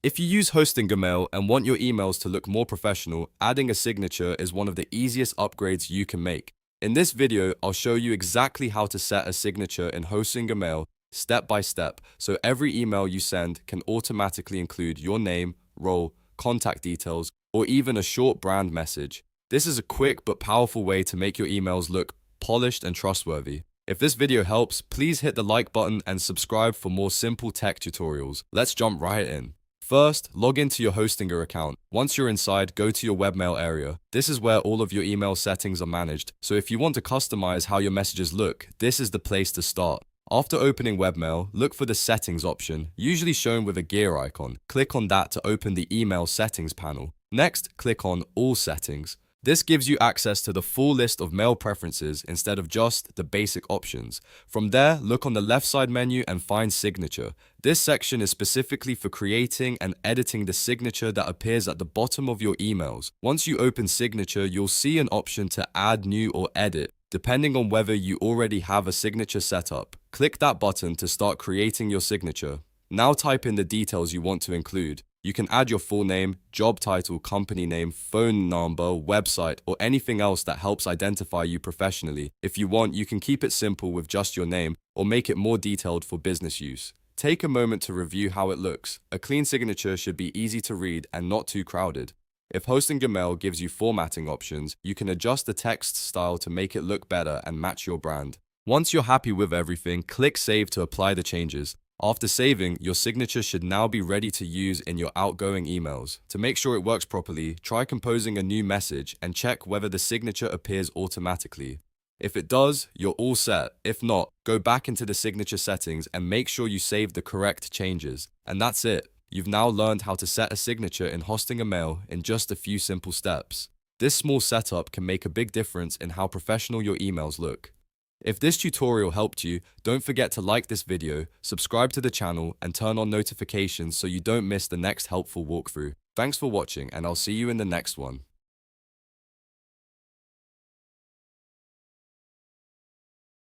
If you use hosting Gmail and want your emails to look more professional, adding a signature is one of the easiest upgrades you can make. In this video, I'll show you exactly how to set a signature in hosting Gmail step by step, so every email you send can automatically include your name, role, contact details, or even a short brand message. This is a quick but powerful way to make your emails look polished and trustworthy. If this video helps, please hit the like button and subscribe for more simple tech tutorials. Let's jump right in. First, log into your Hostinger account. Once you're inside, go to your Webmail area. This is where all of your email settings are managed, so if you want to customize how your messages look, this is the place to start. After opening Webmail, look for the Settings option, usually shown with a gear icon. Click on that to open the Email Settings panel. Next, click on All Settings. This gives you access to the full list of mail preferences instead of just the basic options. From there, look on the left side menu and find Signature. This section is specifically for creating and editing the signature that appears at the bottom of your emails. Once you open Signature, you'll see an option to add new or edit, depending on whether you already have a signature set up. Click that button to start creating your signature. Now type in the details you want to include. You can add your full name, job title, company name, phone number, website, or anything else that helps identify you professionally. If you want, you can keep it simple with just your name or make it more detailed for business use. Take a moment to review how it looks. A clean signature should be easy to read and not too crowded. If hosting Gmail gives you formatting options, you can adjust the text style to make it look better and match your brand. Once you're happy with everything, click Save to apply the changes. After saving, your signature should now be ready to use in your outgoing emails. To make sure it works properly, try composing a new message and check whether the signature appears automatically. If it does, you're all set. If not, go back into the signature settings and make sure you save the correct changes. And that's it. You've now learned how to set a signature in hosting a mail in just a few simple steps. This small setup can make a big difference in how professional your emails look. If this tutorial helped you, don't forget to like this video, subscribe to the channel, and turn on notifications so you don't miss the next helpful walkthrough. Thanks for watching, and I'll see you in the next one.